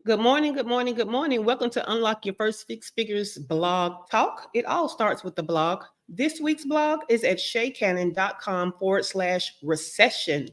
Good morning, good morning, good morning. Welcome to Unlock Your First Six Figures blog talk. It all starts with the blog. This week's blog is at ShaCannon.com/recession.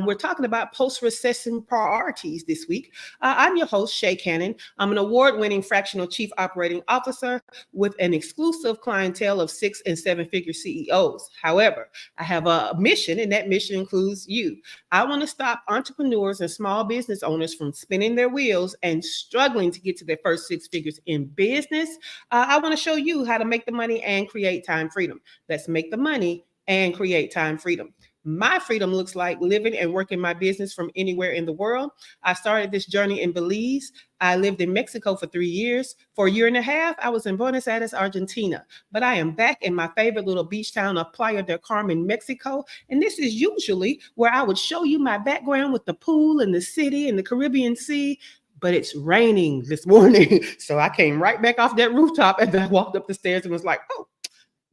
We're talking about post-recession priorities this week. I'm your host, Shay Cannon. I'm an award-winning fractional chief operating officer with an exclusive clientele of 6 and 7-figure CEOs. However, I have a mission, and that mission includes you. I want to stop entrepreneurs and small business owners from spinning their wheels and struggling to get to their first 6 figures in business. I want to show you how to make the money and create time freedom. Let's make the money and create time freedom. My freedom looks like living and working my business from anywhere in the world. I started this journey in Belize. I lived in Mexico for 3 years. For a year and a half, I was in Buenos Aires, Argentina. But I am back in my favorite little beach town of Playa del Carmen, Mexico. And this is usually where I would show you my background with the pool and the city and the Caribbean Sea. But it's raining this morning. So I came right back off that rooftop and then walked up the stairs and was like, oh,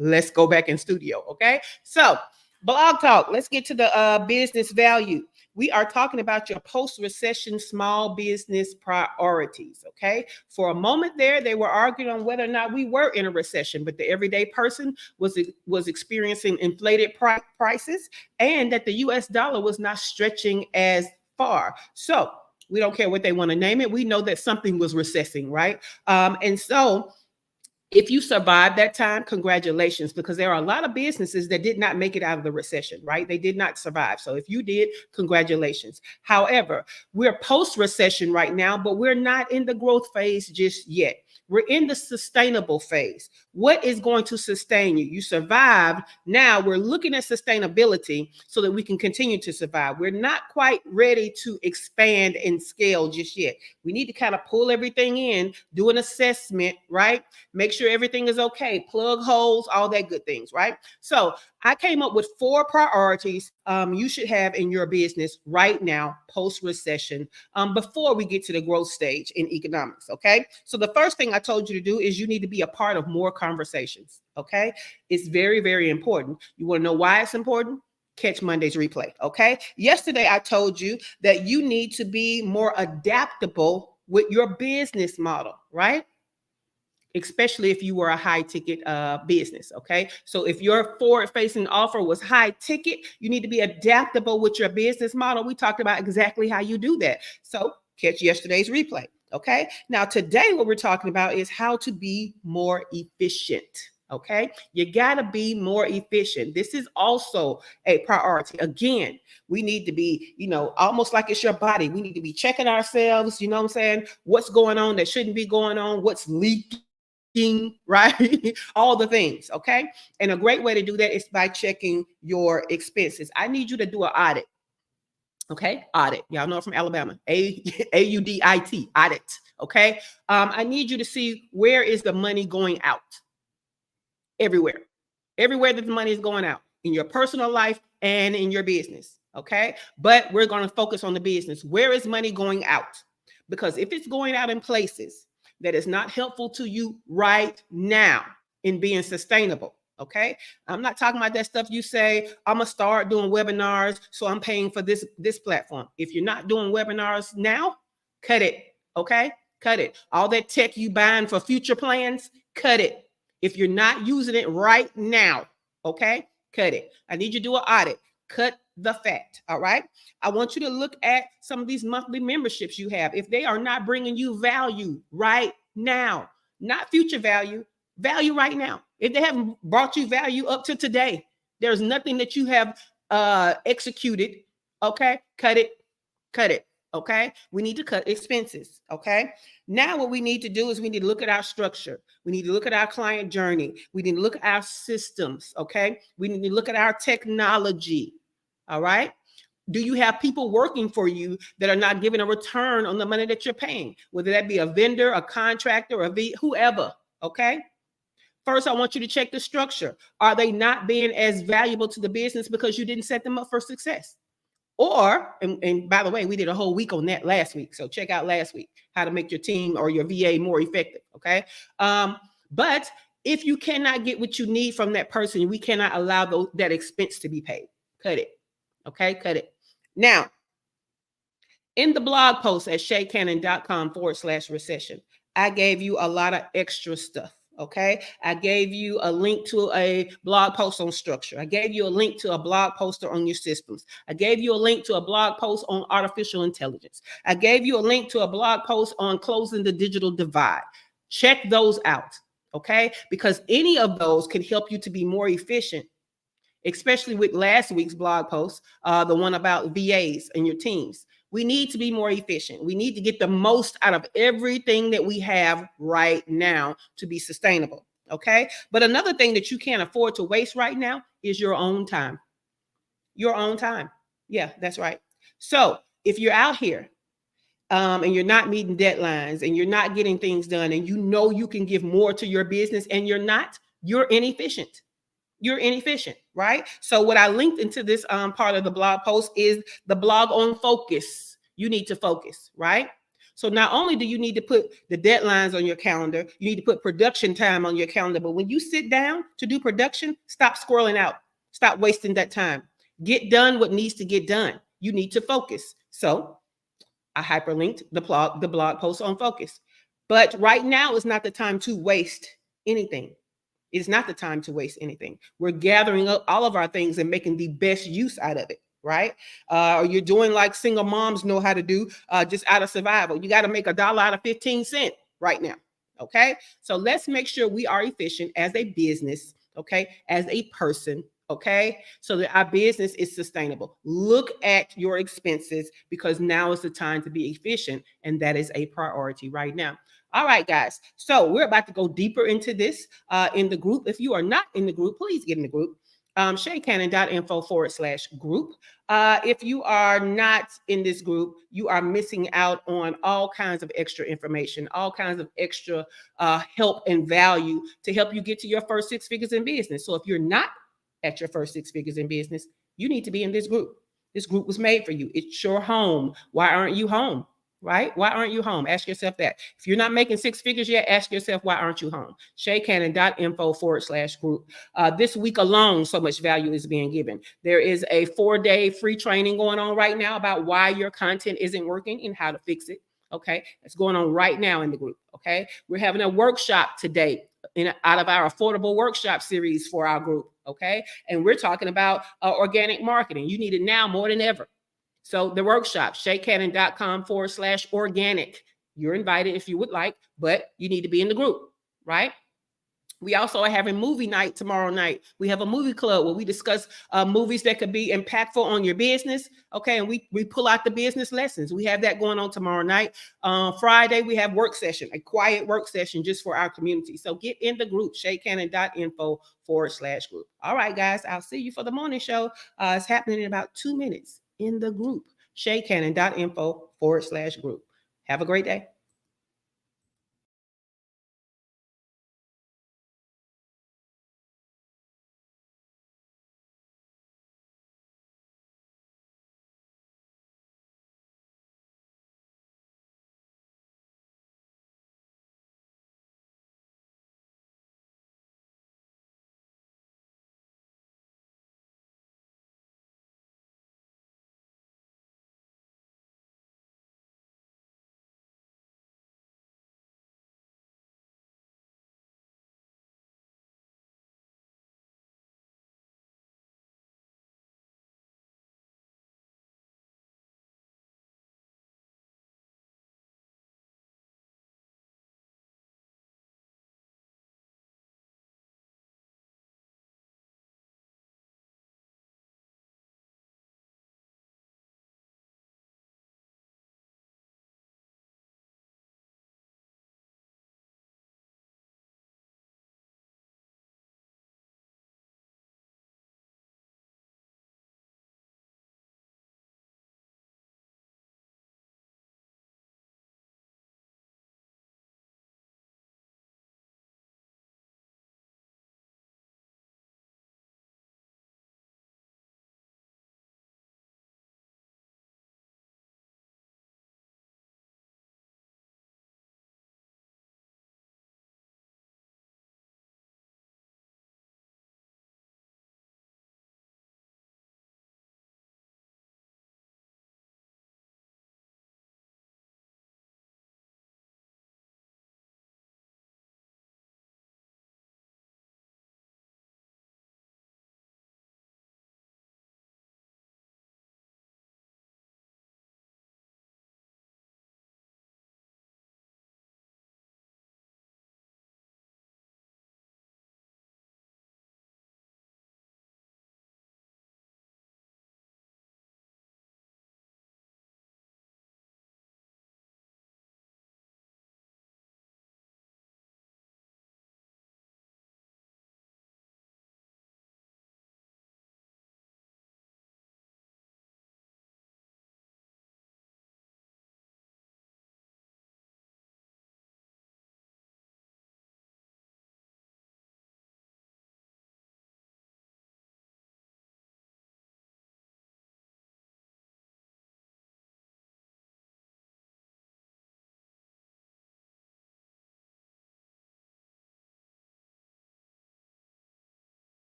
let's go back in studio. Okay. So blog talk. Let's get to the business value. We are talking about your post-recession small business priorities, okay? For a moment there, they were arguing on whether or not we were in a recession, but the everyday person was experiencing inflated prices and that the US dollar was not stretching as far. So we don't care what they want to name it. We know that something was recessing, right? And so if you survived that time, congratulations, because there are a lot of businesses that did not make it out of the recession, right? They did not survive. So if you did, congratulations. However, we're post-recession right now, but we're not in the growth phase just yet. We're in the sustainable phase. What is going to sustain you? You survived. Now we're looking at sustainability so that we can continue to survive. We're not quite ready to expand and scale just yet. We need to kind of pull everything in, do an assessment, right? Make sure everything is okay, plug holes, all that good things, right? So I came up with 4 priorities you should have in your business right now, post-recession, before we get to the growth stage in economics, okay? So the first thing I told you to do is you need to be a part of more conversations, okay? It's very, very important. You want to know why it's important? Catch Monday's replay, okay? Yesterday, I told you that you need to be more adaptable with your business model, right? Especially if you were a high ticket business. Okay. So if your forward facing offer was high ticket, you need to be adaptable with your business model. We talked about exactly how you do that. So catch yesterday's replay. Okay. Now today, what we're talking about is how to be more efficient. Okay. You got to be more efficient. This is also a priority. Again, we need to be, almost like it's your body. We need to be checking ourselves. You know what I'm saying? What's going on that shouldn't be going on? What's leaking? Right? All the things. Okay. And a great way to do that is by checking your expenses. I need you to do an audit. Okay. Audit. Y'all know I'm from Alabama. AUDIT. Audit. Okay. I need you to see where is the money going out. Everywhere that the money is going out in your personal life and in your business. Okay. But we're going to focus on the business. Where is money going out? Because if it's going out in places that is not helpful to you right now in being sustainable. Okay. I'm not talking about that stuff you say, I'm going to start doing webinars, so I'm paying for this platform. If you're not doing webinars now, cut it. Okay. Cut it. All that tech you buying for future plans, cut it. If you're not using it right now, okay, cut it. I need you to do an audit. Cut the fat. All right. I want you to look at some of these monthly memberships you have. If they are not bringing you value right now, not future value right now. If they haven't brought you value up to today, there's nothing that you have executed. Okay. Cut it. Okay. We need to cut expenses. Okay. Now what we need to do is we need to look at our structure. We need to look at our client journey. We need to look at our systems. Okay. We need to look at our technology. All right. Do you have people working for you that are not giving a return on the money that you're paying? Whether that be a vendor, a contractor, or whoever. Okay. First, I want you to check the structure. Are they not being as valuable to the business because you didn't set them up for success? Or, and by the way, we did a whole week on that last week. So check out last week, how to make your team or your VA more effective. Okay. But if you cannot get what you need from that person, we cannot allow that expense to be paid. Cut it. Okay. Cut it. Now, In the blog post at ShaCannon.com/recession, I gave you a lot of extra stuff. Okay. I gave you a link to a blog post on structure. I gave you a link to a blog post on your systems. I gave you a link to a blog post on artificial intelligence. I gave you a link to a blog post on closing the digital divide. Check those out. Okay. Because any of those can help you to be more efficient, especially with last week's blog post, the one about VAs and your teams. We need to be more efficient. We need to get the most out of everything that we have right now to be sustainable. Okay. But another thing that you can't afford to waste right now is your own time. Your own time. Yeah, that's right. So if you're out here and you're not meeting deadlines and you're not getting things done and you know you can give more to your business and you're not, you're inefficient. You're inefficient, right? So what I linked into this part of the blog post is the blog on focus. You need to focus, right? So not only do you need to put the deadlines on your calendar, you need to put production time on your calendar. But when you sit down to do production, stop scrolling out. Stop wasting that time. Get done what needs to get done. You need to focus. So I hyperlinked the blog post on focus. But right now is not the time to waste anything. It's not the time to waste anything. We're gathering up all of our things and making the best use out of it, right? Or you're doing like single moms know how to do, just out of survival. You got to make $1 out of 15 cents right now, okay? So let's make sure we are efficient as a business, okay, as a person, okay, so that our business is sustainable. Look at your expenses because now is the time to be efficient, and that is a priority right now. All right, guys. So we're about to go deeper into this in the group. If you are not in the group, please get in the group. ShaCannon.info/group. If you are not in this group, you are missing out on all kinds of extra information, all kinds of extra help and value to help you get to your first 6 figures in business. So if you're not at your first 6 figures in business, you need to be in this group. This group was made for you. It's your home. Why aren't you home? Right? Why aren't you home? Ask yourself that. If you're not making 6 figures yet, ask yourself, why aren't you home? ShaCannon.info/group. This week alone, so much value is being given. There is a 4-day free training going on right now about why your content isn't working and how to fix it. Okay. It's going on right now in the group. Okay. We're having a workshop today out of our affordable workshop series for our group. Okay. And we're talking about organic marketing. You need it now more than ever. So the workshop, ShaCannon.com/organic. You're invited if you would like, but you need to be in the group, right? We also are having movie night tomorrow night. We have a movie club where we discuss movies that could be impactful on your business. Okay. And we pull out the business lessons. We have that going on tomorrow night. Friday, we have work session, a quiet work session just for our community. So get in the group, ShaCannon.info/group. All right, guys, I'll see you for the morning show. It's happening in about 2 minutes in the group, ShaCannon.info/group. Have a great day.